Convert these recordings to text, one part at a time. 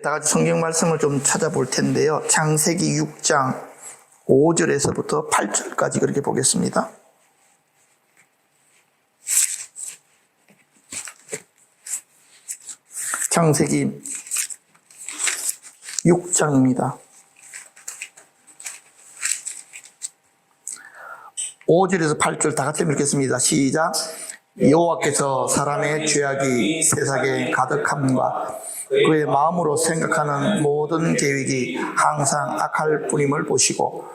다 같이 성경 말씀을 좀 찾아볼 텐데요. 창세기 6장 5절에서부터 8절까지 그렇게 보겠습니다. 창세기 6장입니다. 5절에서 8절 다 같이 읽겠습니다. 시작. 여호와께서 사람의 죄악이 세상에 가득함과 그의 마음으로 생각하는 모든 계획이 항상 악할 뿐임을 보시고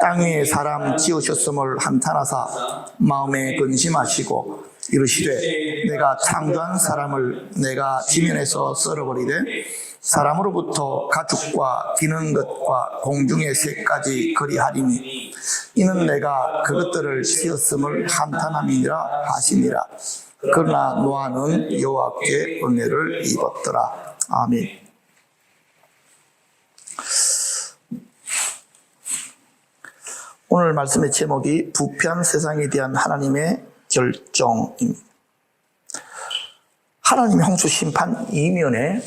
땅 위에 사람 지으셨음을 한탄하사 마음에 근심하시고 이르시되 내가 창조한 사람을 내가 지면에서 썰어버리되 사람으로부터 가축과 기는 것과 공중의 새까지 그리하리니 이는 내가 그것들을 지었음을 한탄함이니라 하시니라. 그러나 노아는 여호와께 은혜를 입었더라. 아멘. 오늘 말씀의 제목이 부패한 세상에 대한 하나님의 결정입니다. 하나님의 홍수 심판 이면에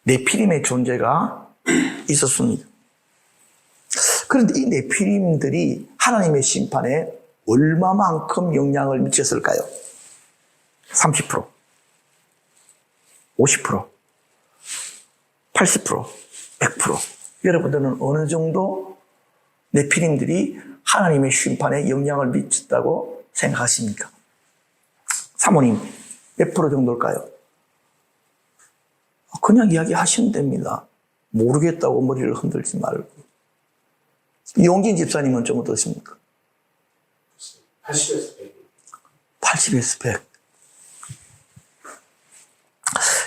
네피림의 존재가 있었습니다. 그런데 이 네피림들이 하나님의 심판에 얼마만큼 영향을 미쳤을까요? 30%, 50%, 80%, 100%. 여러분들은 어느 정도 네피림들이 하나님의 심판에 영향을 미쳤다고 생각하십니까? 사모님, 몇 프로 정도일까요? 그냥 이야기하시면 됩니다. 모르겠다고 머리를 흔들지 말고. 이용진 집사님은 좀 어떠십니까? 80에서 100. 80에서 100.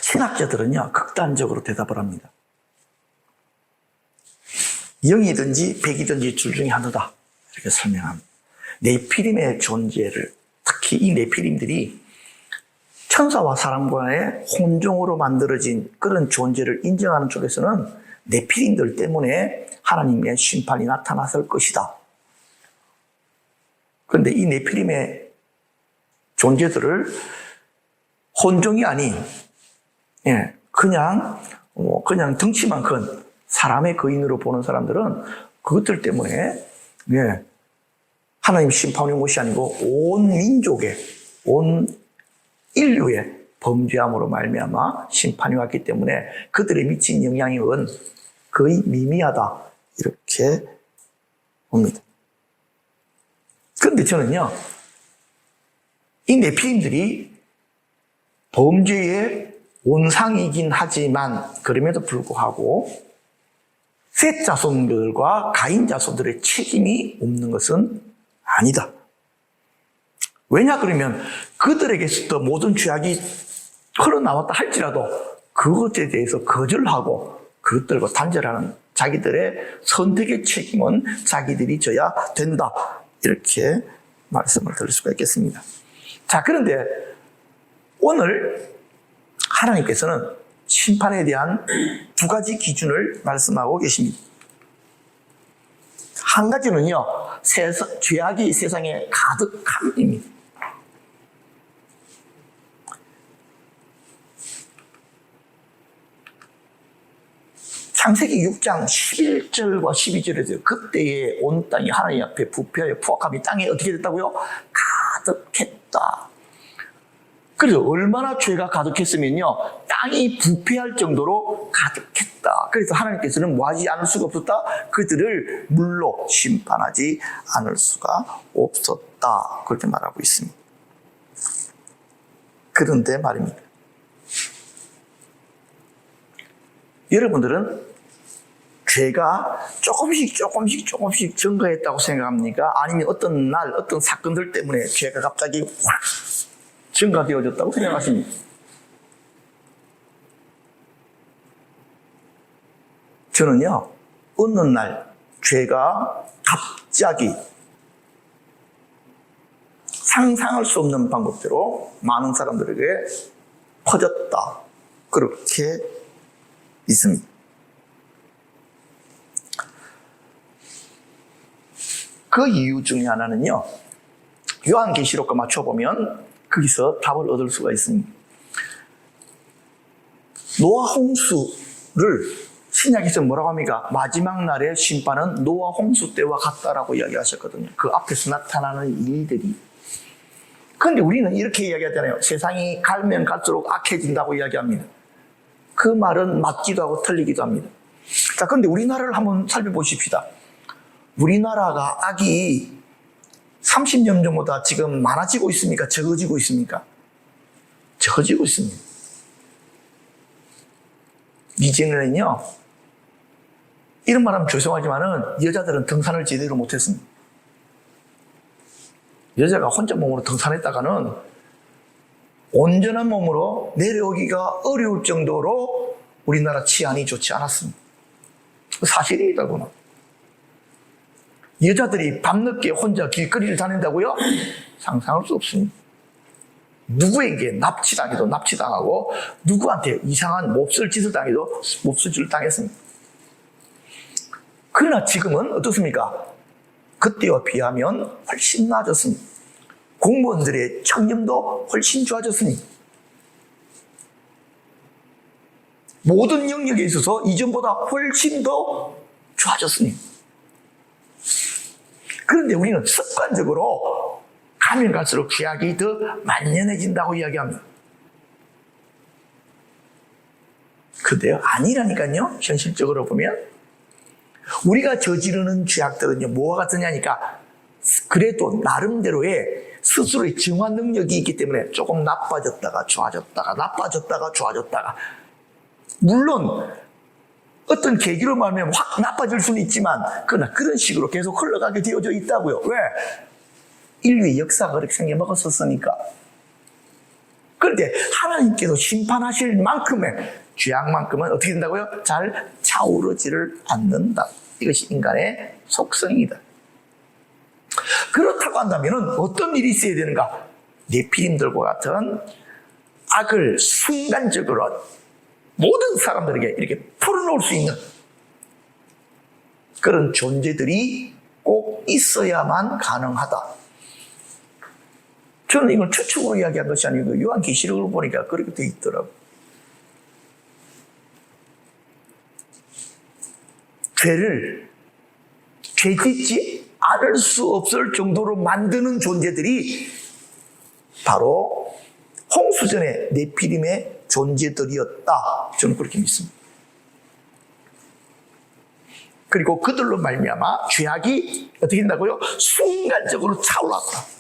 신학자들은요, 극단적으로 대답을 합니다. 0이든지 100이든지 둘 중에 하나다. 이렇게 설명합니다. 네피림의 존재를, 특히 이 네피림들이 천사와 사람과의 혼종으로 만들어진 그런 존재를 인정하는 쪽에서는 네피림들 때문에 하나님의 심판이 나타났을 것이다. 그런데 이 네피림의 존재들을 혼종이 아닌, 그냥 덩치만 큰 사람의 거인으로 보는 사람들은 그것들 때문에, 하나님 심판이 온 것이 아니고 온 민족의, 온 인류의 범죄함으로 말미암아 심판이 왔기 때문에 그들의 미친 영향력은 거의 미미하다. 이렇게 봅니다. 그런데 저는요, 이 네피림들이 범죄의 온상이긴 하지만 그럼에도 불구하고 셋 자손들과 가인 자손들의 책임이 없는 것은 아니다. 왜냐 그러면 그들에게서 모든 죄악이 흘러나왔다 할지라도 그것에 대해서 거절하고 그것들과 단절하는 자기들의 선택의 책임은 자기들이 져야 된다. 이렇게 말씀을 드릴 수가 있겠습니다. 자, 그런데 오늘 하나님께서는 심판에 대한 두 가지 기준을 말씀하고 계십니다. 한 가지는요, 죄악이 세상에 가득함입니다. 창세기 6장 11절과 12절에서 그때의 온 땅이 하나님 앞에 부패하여 포악함이 땅에 어떻게 됐다고요? 가득했다. 그래서 얼마나 죄가 가득했으면요, 땅이 부패할 정도로 가득했다. 그래서 하나님께서는 뭐하지 않을 수가 없었다? 그들을 물로 심판하지 않을 수가 없었다. 그렇게 말하고 있습니다. 그런데 말입니다. 여러분들은 죄가 조금씩 증가했다고 생각합니까? 아니면 어떤 날, 어떤 사건들 때문에 죄가 갑자기 확 증가되어졌다고 생각하십니까? 저는요, 어느 날 죄가 갑자기 상상할 수 없는 방법대로 많은 사람들에게 퍼졌다. 그렇게 믿습니다. 그 이유 중에 하나는요, 요한계시록과 맞춰보면 거기서 답을 얻을 수가 있습니다. 노아 홍수를 신약에서 뭐라고 합니까? 마지막 날의 심판은 노아 홍수 때와 같다라고 이야기하셨거든요. 그 앞에서 나타나는 일들이. 그런데 우리는 이렇게 이야기하잖아요. 세상이 갈면 갈수록 악해진다고 이야기합니다. 그 말은 맞기도 하고 틀리기도 합니다. 자, 그런데 우리나라를 한번 살펴보십시다. 우리나라가 악이 30년 전보다 지금 많아지고 있습니까? 적어지고 있습니까? 적어지고 있습니다. 이전에는요, 이런 말 하면 죄송하지만은 여자들은 등산을 제대로 못했습니다. 여자가 혼자 몸으로 등산했다가는 온전한 몸으로 내려오기가 어려울 정도로 우리나라 치안이 좋지 않았습니다. 사실입니다, 그건. 여자들이 밤늦게 혼자 길거리를 다닌다고요? 상상할 수 없습니다. 누구에게 납치당해도 납치당하고 누구한테 이상한 몹쓸 짓을 당해도 몹쓸 짓을 당했습니다. 그러나 지금은 어떻습니까? 그때와 비하면 훨씬 나아졌습니다. 공무원들의 청렴도 훨씬 좋아졌습니다. 모든 영역에 있어서 이전보다 훨씬 더 좋아졌습니다. 그런데 우리는 습관적으로 가면 갈수록 죄악이 더 만연해진다고 이야기합니다. 그런데요, 아니라니까요. 현실적으로 보면 우리가 저지르는 죄악들은요, 뭐와 같으냐니까 그래도 나름대로의 스스로의 정화 능력이 있기 때문에 조금 나빠졌다가 좋아졌다가 나빠졌다가 좋아졌다가, 물론 어떤 계기로 말하면 확 나빠질 수는 있지만 그러나 그런 식으로 계속 흘러가게 되어져 있다고요. 왜? 인류의 역사가 그렇게 생겨먹었었으니까. 그런데 하나님께서 심판하실 만큼의 죄악만큼은 어떻게 된다고요? 잘 차오르지를 않는다. 이것이 인간의 속성이다. 그렇다고 한다면 어떤 일이 있어야 되는가? 네피림들과 같은 악을 순간적으로 모든 사람들에게 이렇게 풀어놓을 수 있는 그런 존재들이 꼭 있어야만 가능하다. 저는 이걸 추측으로 이야기한 것이 아니고 요한계시록을 보니까 그렇게 되어 있더라고요. 죄를 죄짓지 않을 수 없을 정도로 만드는 존재들이 바로 홍수전의 네피림의 존재들이었다. 저는 그렇게 믿습니다. 그리고 그들로 말미암아 죄악이 어떻게 된다고요? 순간적으로 차올랐다.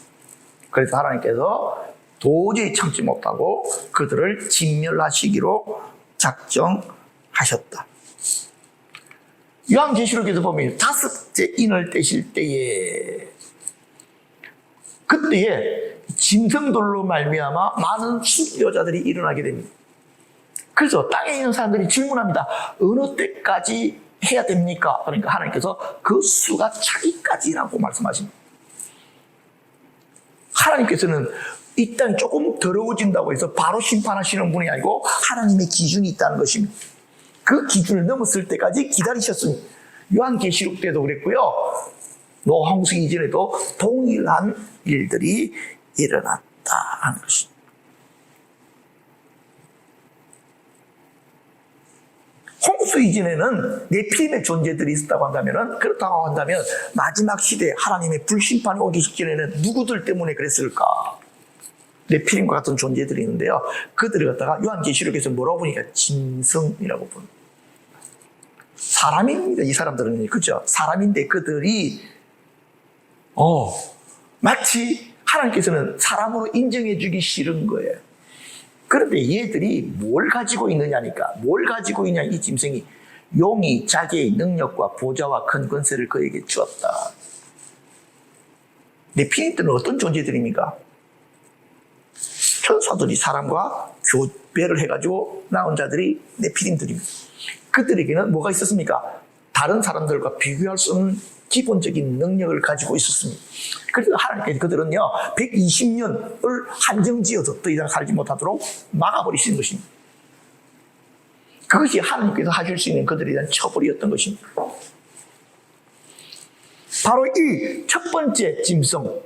그래서 하나님께서 도저히 참지 못하고 그들을 진멸하시기로 작정하셨다. 요한계시록에서 보면 5째 인을 떼실 때에 그때에 짐승들로 말미암아 많은 순교자들이 일어나게 됩니다. 그래서 땅에 있는 사람들이 질문합니다. 어느 때까지 해야 됩니까? 그러니까 하나님께서 그 수가 차기까지라고 말씀하십니다. 하나님께서는 이 땅이 조금 더러워진다고 해서 바로 심판하시는 분이 아니고 하나님의 기준이 있다는 것입니다. 그 기준을 넘었을 때까지 기다리셨습니다. 요한계시록 때도 그랬고요. 노아 홍수 이전에도 동일한 일들이 일어났다 하는 것입니다. 홍수 이전에는 네피림의 존재들이 있었다고 한다면, 그렇다고 한다면 마지막 시대에 하나님의 불심판이 오기 직전에는 누구들 때문에 그랬을까? 네피림과 같은 존재들이 있는데요. 그들을 갖다가 요한계시록에서 뭐라고 보니까 짐승이라고 봅니다. 사람입니다. 이 사람들은. 그죠? 사람인데 그들이 마치 하나님께서는 사람으로 인정해 주기 싫은 거예요. 그런데 얘들이 뭘 가지고 있느냐니까. 뭘 가지고 있냐, 이 짐승이. 용이 자기의 능력과 보좌와 큰 권세를 그에게 주었다. 네피림들은 어떤 존재들입니까? 천사들이 사람과 교배를 해가지고 나온 자들이 네피림들입니다. 그들에게는 뭐가 있었습니까? 다른 사람들과 비교할 수 없는 기본적인 능력을 가지고 있었습니다. 그래서 하나님께서 그들은요, 120년을 한정지어서 더 이상 살지 못하도록 막아버리시는 것입니다. 그것이 하나님께서 하실 수 있는 그들에 대한 처벌이었던 것입니다. 바로 이 첫 번째 짐승,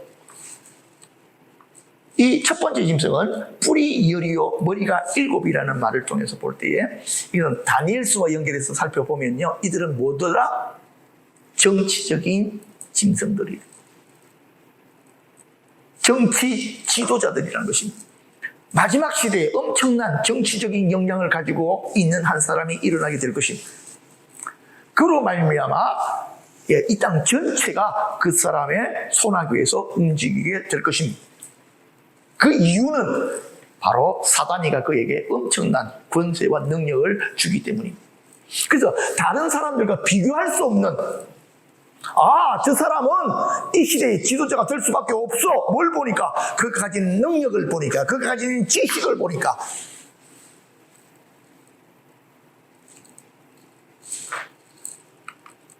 이 이 첫 번째 짐승은 뿔이 열이요 머리가 7이라는 말을 통해서 볼 때에 이건 다니엘서와 연결해서 살펴보면요, 이들은 뭐더라? 정치적인 짐승들이에요. 정치 지도자들이라는 것입니다. 마지막 시대에 엄청난 정치적인 역량을 가지고 있는 한 사람이 일어나게 될 것입니다. 그로 말미암아 이 땅 전체가 그 사람의 손아귀에서 움직이게 될 것입니다. 그 이유는 바로 사단이가 그에게 엄청난 권세와 능력을 주기 때문입니다. 그래서 다른 사람들과 비교할 수 없는, 저 사람은 이 시대의 지도자가 될 수밖에 없어. 뭘 보니까? 그가 가진 능력을 보니까, 그가 가진 지식을 보니까.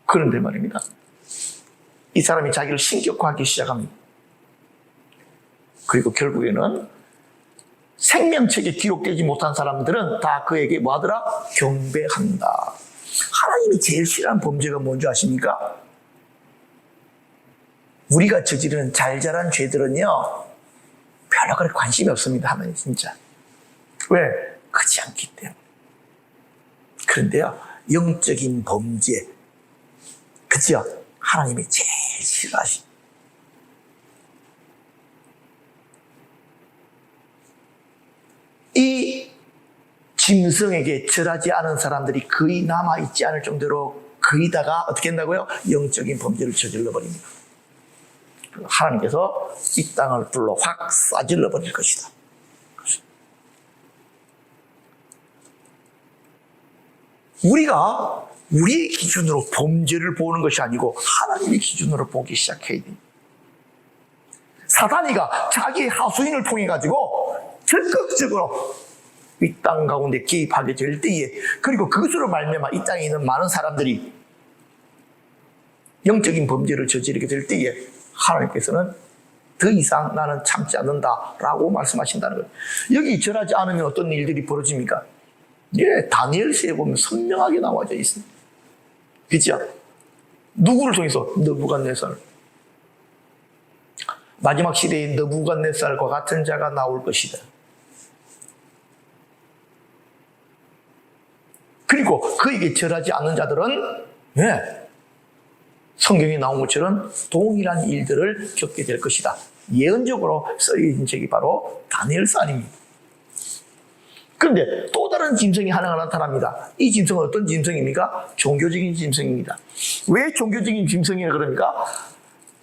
그런데 말입니다, 이 사람이 자기를 신격화하기 시작합니다. 그리고 결국에는 생명책에 기록되지 못한 사람들은 다 그에게 뭐하더라? 경배한다. 하나님이 제일 싫어하는 범죄가 뭔지 아십니까? 우리가 저지르는 잘잘한 죄들은요, 별로 그렇게 관심이 없습니다. 하나님 진짜. 왜? 크지 않기 때문에. 그런데요, 영적인 범죄, 그죠? 하나님이 제일 싫어하십니다. 이 짐승에게 절하지 않은 사람들이 거의 남아있지 않을 정도로 거의다가 어떻게 한다고요? 영적인 범죄를 저질러 버립니다. 하나님께서 이 땅을 불로 확 싸질러 버릴 것이다. 우리가 우리의 기준으로 범죄를 보는 것이 아니고 하나님의 기준으로 보기 시작해야 됩니다. 사단이가 자기의 하수인을 통해 가지고 적극적으로 이 땅 가운데 개입하게 될 때에, 그리고 그것으로 말미암아 이 땅에 있는 많은 사람들이 영적인 범죄를 저지르게 될 때에 하나님께서는 더 이상 나는 참지 않는다라고 말씀하신다는 거예요. 여기 절하지 않으면 어떤 일들이 벌어집니까? 다니엘서에 보면 선명하게 나와져 있습니다. 그렇죠? 누구를 통해서? 느부갓네살. 마지막 시대에 느부갓네살과 같은 자가 나올 것이다. 그리고 그에게 절하지 않는 자들은 성경에 나온 것처럼 동일한 일들을 겪게 될 것이다. 예언적으로 쓰여진 책이 바로 다니엘서 아닙니다. 그런데 또 다른 짐승이 하나가 나타납니다. 이 짐승은 어떤 짐승입니까? 종교적인 짐승입니다. 왜 종교적인 짐승이라 그럽니까?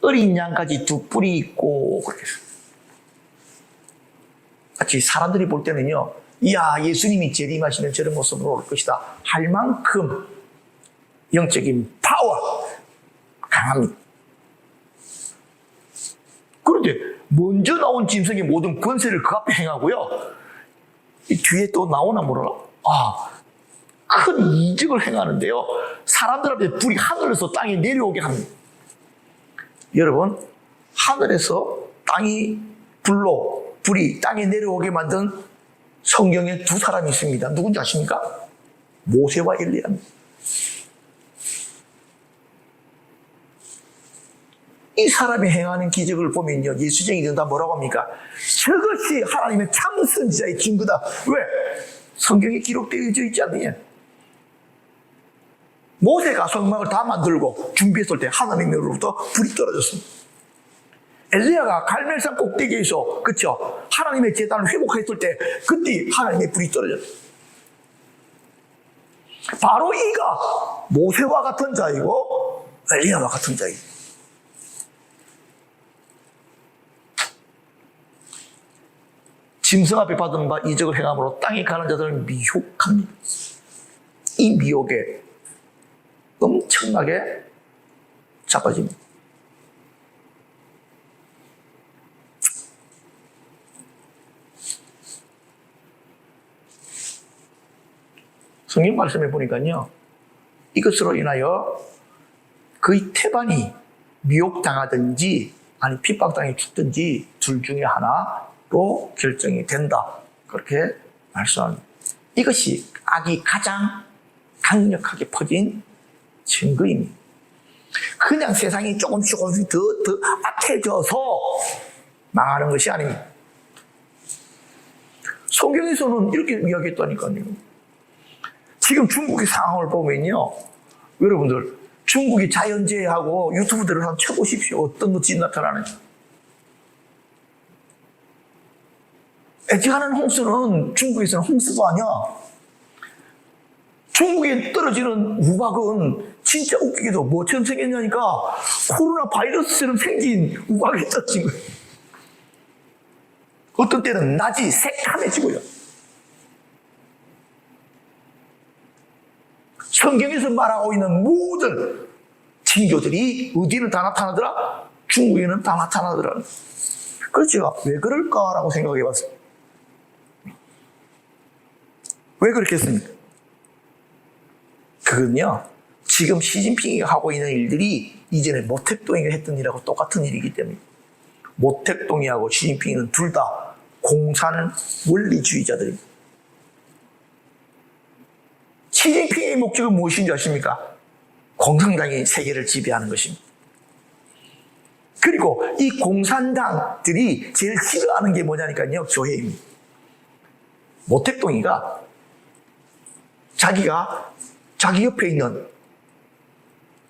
어린 양까지 두 뿔이 있고 그렇게 마치 사람들이 볼 때는요, 이야, 예수님이 재림하시는 저런 모습으로 올 것이다 할 만큼 영적인 파워 강합니다. 그런데 먼저 나온 짐승의 모든 권세를 그 앞에 행하고요, 이 뒤에 또 나오나 모르나? 큰 이적을 행하는데요, 사람들 앞에 불이 하늘에서 땅에 내려오게 합니다. 여러분, 하늘에서 불이 땅에 내려오게 만든 성경에 두 사람이 있습니다. 누군지 아십니까? 모세와 엘리야입니다. 이 사람이 행하는 기적을 보면요, 예수쟁이들은 다 뭐라고 합니까? 저것이 하나님의 참 선지자의 증거다. 왜? 성경에 기록되어 있지 않느냐? 모세가 성막을 다 만들고 준비했을 때 하나님으로부터 불이 떨어졌습니다. 엘리야가 갈멜산 꼭대기에서, 그쵸? 하나님의 제단을 회복했을 때 그때 하나님의 불이 떨어졌어요. 바로 이가 모세와 같은 자이고 엘리야와 같은 자이고, 짐승 앞에 받은 바 이적을 행함으로 땅에 가는 자들은 미혹합니다. 이 미혹에 엄청나게 자빠집니다. 성경 말씀해 보니까요, 이것으로 인하여 그의 태반이 미혹당하든지 아니 핍박당해 죽든지 둘 중에 하나로 결정이 된다, 그렇게 말씀합니다. 이것이 악이 가장 강력하게 퍼진 증거입니다. 그냥 세상이 조금씩 더 악해져서 망하는 것이 아닙니다. 성경에서는 이렇게 이야기했다니까요. 지금 중국의 상황을 보면요. 여러분들, 중국이 자연재해하고 유튜브들을 한번 쳐보십시오. 어떤 것이 나타나는지. 애지간한 홍수는 중국에서는 홍수도 아니야. 중국에 떨어지는 우박은 진짜 웃기게도 뭐처럼 생겼냐니까 코로나 바이러스처럼 생긴 우박이 떨어진 거예요. 어떤 때는 낮이 새카매지고요. 성경에서 말하고 있는 모든 징조들이 어디는 다 나타나더라? 중국에는 다 나타나더라. 그래서 제가 왜 그럴까라고 생각해 봤어요. 왜 그렇겠습니까? 그건요, 지금 시진핑이 하고 있는 일들이 이전에 모택동이가 했던 일하고 똑같은 일이기 때문에 모택동이하고 시진핑은 둘 다 공산 원리주의자들입니다. 시진핑의 목적은 무엇인지 아십니까? 공산당이 세계를 지배하는 것입니다. 그리고 이 공산당들이 제일 싫어하는 게 뭐냐니까요, 교회입니다. 모택동이가 자기가 자기 옆에 있는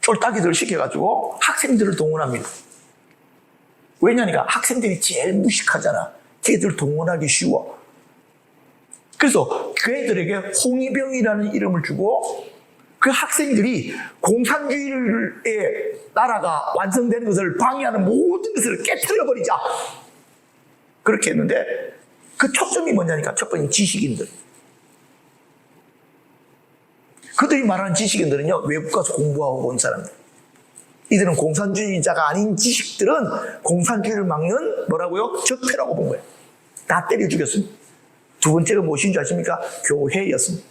쫄따기들을 시켜가지고 학생들을 동원합니다. 왜냐니까 학생들이 제일 무식하잖아. 걔들 동원하기 쉬워. 그래서 그 애들에게 홍위병이라는 이름을 주고 그 학생들이 공산주의의 나라가 완성되는 것을 방해하는 모든 것을 깨트려버리자. 그렇게 했는데 그 초점이 뭐냐니까 첫 번째 지식인들. 그들이 말하는 지식인들은요, 외국 가서 공부하고 온 사람들. 이들은 공산주의자가 아닌 지식들은 공산주의를 막는 뭐라고요? 적폐라고 본 거예요. 다 때려 죽였습니다. 두 번째가 무엇인지 아십니까? 교회였습니다.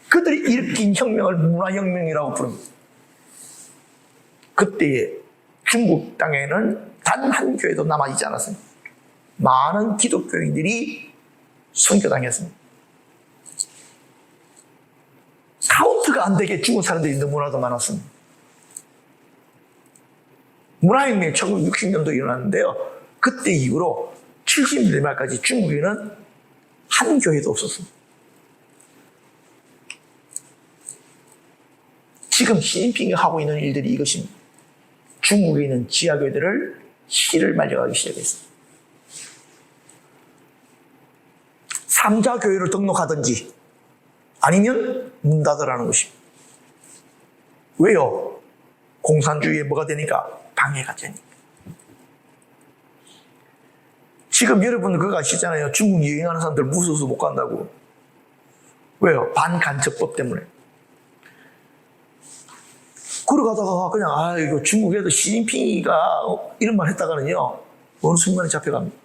그들이 일으킨 혁명을 문화혁명이라고 부릅니다. 그때에 중국 땅에는 단 한 교회도 남아있지 않았습니다. 많은 기독교인들이 선교당했습니다. 카운트가 안 되게 죽은 사람들이 너무나도 많았습니다. 문화혁명이 1960년도에 일어났는데요. 그때 이후로 70년대 말까지 중국에는 한 교회도 없었습니다. 지금 시진핑이 하고 있는 일들이 이것입니다. 중국에 있는 지하교회들을 씨를 말려가기 시작했습니다. 3자 교회를 등록하든지 아니면 문 닫으라는 것입니다. 왜요? 공산주의에 뭐가 되니까? 방해가 되니까. 지금 여러분 그거 아시잖아요. 중국 여행하는 사람들 무서워서 못 간다고. 왜요? 반간첩법 때문에. 걸어가다가 그냥 이거 중국에도 시진핑이가 이런 말 했다가는요, 어느 순간에 잡혀갑니다.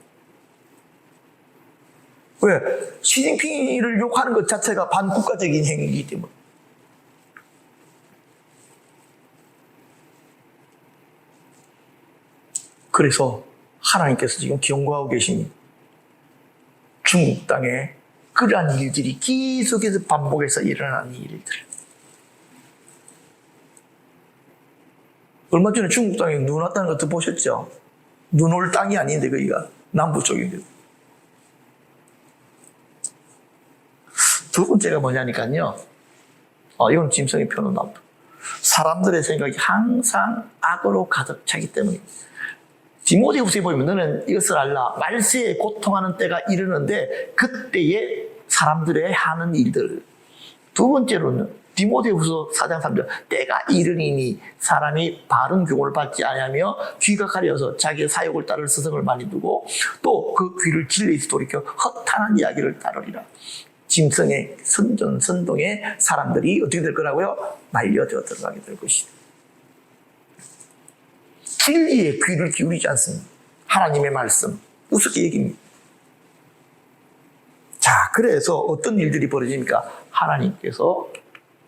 왜? 시진핑을 욕하는 것 자체가 반국가적인 행위이기 때문에. 그래서 하나님께서 지금 경고하고 계십니다. 중국 땅에 그러한 일들이 계속해서 반복해서 일어나는 일들. 얼마 전에 중국 땅에 눈 왔다는 것도 보셨죠? 눈 올 땅이 아닌데 거기가 남부 쪽인데. 두 번째가 뭐냐니까요. 이건 짐승의 표현은 나옵니다. 사람들의 생각이 항상 악으로 가득 차기 때문입니다. 디모데후서에 보면 너는 이것을 알라. 말세에 고통하는 때가 이르는데 그때에 사람들의 하는 일들. 두 번째로는 디모데후서 4장 3절 때가 이르니니 사람이 바른 교훈을 받지 아니하며 귀가 가려서 자기의 사욕을 따를 스승을 많이 두고 또 그 귀를 진리에서 돌이켜 허탄한 이야기를 따르리라. 짐승의 선동에 사람들이 어떻게 될 거라고요? 말려되어 들어가게 될 것이다. 진리에 귀를 기울이지 않습니다. 하나님의 말씀 우습게 얘기입니다. 자, 그래서 어떤 일들이 벌어집니까? 하나님께서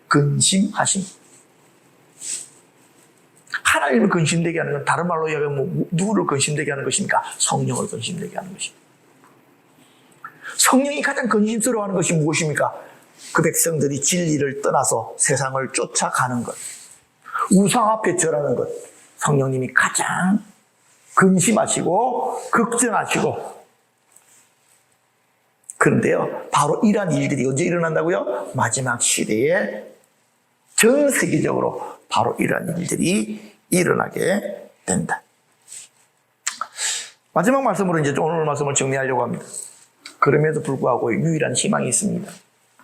근심하십니다. 하나님을 근심되게 하는 건 다른 말로 이야기하면 누구를 근심되게 하는 것입니까? 성령을 근심되게 하는 것입니다. 성령이 가장 근심스러워하는 것이 무엇입니까? 그 백성들이 진리를 떠나서 세상을 쫓아가는 것, 우상 앞에 절하는 것, 성령님이 가장 근심하시고 걱정하시고 그런데요, 바로 이러한 일들이 언제 일어난다고요? 마지막 시대에 전 세계적으로 바로 이러한 일들이 일어나게 된다. 마지막 말씀으로 이제 오늘 말씀을 정리하려고 합니다. 그럼에도 불구하고 유일한 희망이 있습니다.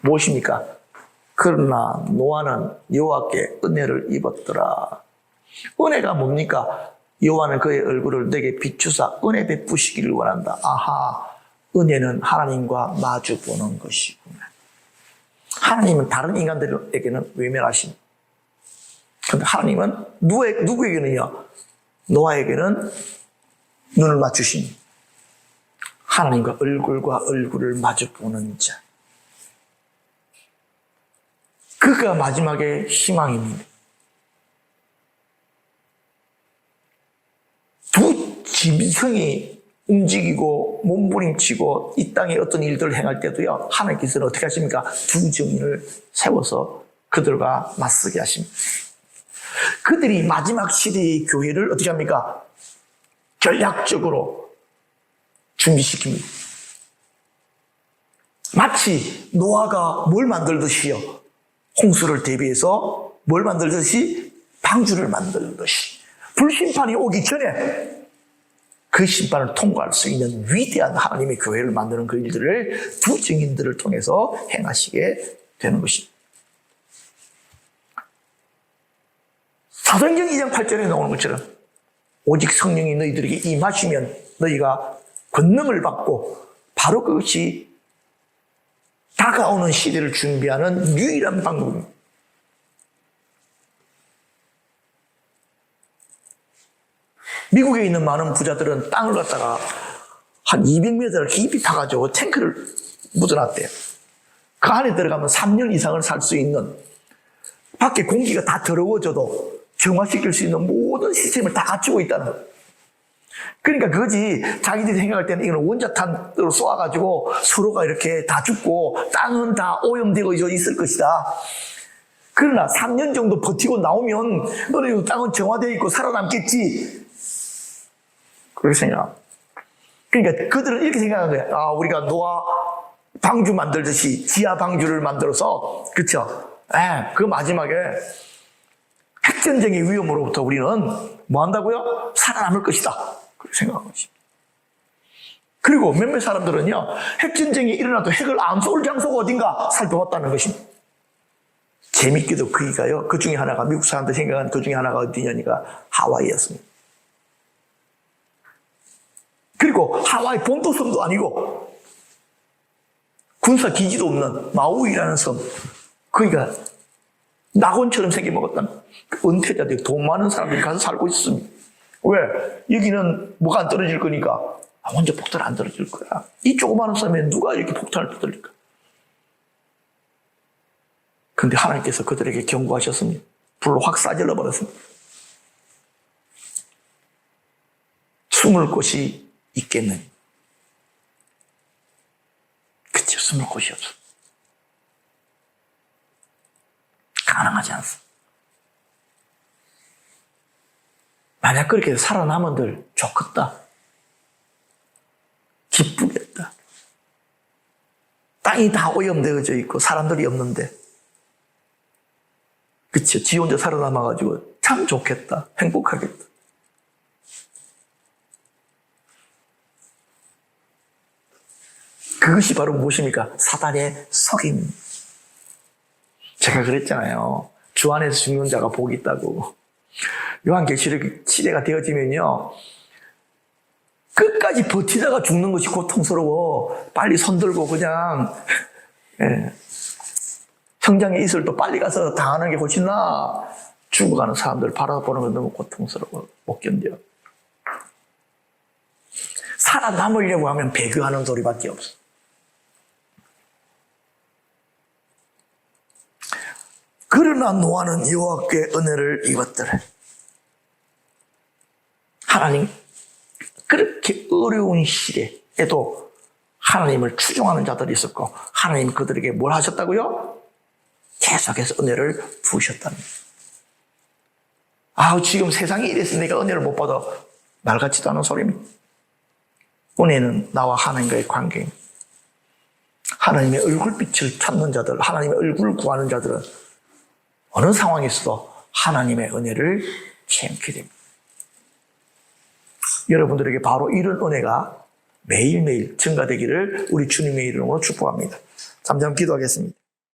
무엇입니까? 그러나 노아는 여호와께 은혜를 입었더라. 은혜가 뭡니까? 여호와는 그의 얼굴을 내게 비추사 은혜 베푸시기를 원한다. 아하, 은혜는 하나님과 마주 보는 것이구나. 하나님은 다른 인간들에게는 외면하신. 그런데 하나님은 누구에게는요? 노아에게는 눈을 맞추신. 하나님과 얼굴과 얼굴을 마주 보는 자. 그가 마지막에 희망입니다. 두 짐승이 움직이고 몸부림치고 이 땅에 어떤 일들을 행할 때도요, 하나님께서는 어떻게 하십니까? 두 증인을 세워서 그들과 맞서게 하십니다. 그들이 마지막 시대의 교회를 어떻게 합니까? 전략적으로 준비시킵니다. 마치 노아가 뭘 만들듯이요, 홍수를 대비해서 뭘 만들듯이 방주를 만들듯이 불심판이 오기 전에 그 심판을 통과할 수 있는 위대한 하나님의 교회를 만드는 그 일들을 두 증인들을 통해서 행하시게 되는 것입니다. 사도행전 2장 8절에 나오는 것처럼 오직 성령이 너희들에게 임하시면 너희가 권능을 받고, 바로 그것이 다가오는 시대를 준비하는 유일한 방법입니다. 미국에 있는 많은 부자들은 땅을 갖다가 한 200m 깊이 타가지고 탱크를 묻어놨대요. 그 안에 들어가면 3년 이상을 살 수 있는, 밖에 공기가 다 더러워져도 정화시킬 수 있는 모든 시스템을 다 갖추고 있다는 거예요. 그러니까 그거지, 자기들이 생각할 때는 이건 원자탄으로 쏘아가지고 서로가 이렇게 다 죽고 땅은 다 오염되고 있을 것이다. 그러나 3년 정도 버티고 나오면 너네 땅은 정화되어 있고 살아남겠지. 그렇게 생각. 그러니까 그들은 이렇게 생각한 거야. 아, 우리가 노아 방주 만들듯이 지하 방주를 만들어서, 그쵸? 그 마지막에 핵전쟁의 위험으로부터 우리는 뭐 한다고요? 살아남을 것이다. 그렇게 생각한 것입니다. 그리고 몇몇 사람들은요, 핵전쟁이 일어나도 핵을 안 쏠 장소가 어딘가 살펴봤다는 것입니다. 재밌게도 그이가요, 그 중에 하나가, 미국 사람들 생각한 그 중에 하나가 어디냐니까 하와이였습니다. 그리고 하와이 본토섬도 아니고 군사 기지도 없는 마우이라는 섬, 거기가 낙원처럼 생겨먹었다는, 은퇴자들이, 돈 많은 사람들이 가서 살고 있습니다. 왜? 여기는 뭐가 안 떨어질 거니까. 먼저 폭탄 안 떨어질 거야. 이 조그마한 섬에 누가 이렇게 폭탄을 터뜨릴까? 근데 하나님께서 그들에게 경고하셨습니다. 불로 확 싸질러 버렸습니다. 숨을 곳이 있겠느니. 그치, 숨을 곳이 없어. 가능하지 않습니다. 만약 그렇게 살아남은들 좋겠다. 기쁘겠다. 땅이 다 오염되어져 있고 사람들이 없는데, 그치, 지 혼자 살아남아가지고 참 좋겠다. 행복하겠다. 그것이 바로 무엇입니까? 사단의 속임. 제가 그랬잖아요. 주 안에서 죽는 자가 복이 있다고. 요한계시록 시대가 되어지면요, 끝까지 버티다가 죽는 것이 고통스러워. 빨리 손들고 그냥 성장의 이슬도 빨리 가서 당하는 게 훨씬 나아. 죽어가는 사람들 바라보는 건 너무 고통스러워. 못 견뎌. 살아남으려고 하면 배교하는 소리밖에 없어. 그러나 노아는 여호와께 은혜를 입었더라. 하나님, 그렇게 어려운 시대에도 하나님을 추종하는 자들이 있었고, 하나님 그들에게 뭘 하셨다고요? 계속해서 은혜를 부으셨다는 거예요. 지금 세상이 이래서 내가 은혜를 못 받아. 말 같지도 않은 소리입니다. 은혜는 나와 하나님과의 관계입니다. 하나님의 얼굴빛을 찾는 자들, 하나님의 얼굴을 구하는 자들은 어느 상황에서도 하나님의 은혜를 체험하게 됩니다. 여러분들에게 바로 이런 은혜가 매일매일 증가되기를 우리 주님의 이름으로 축복합니다. 잠잠 기도하겠습니다.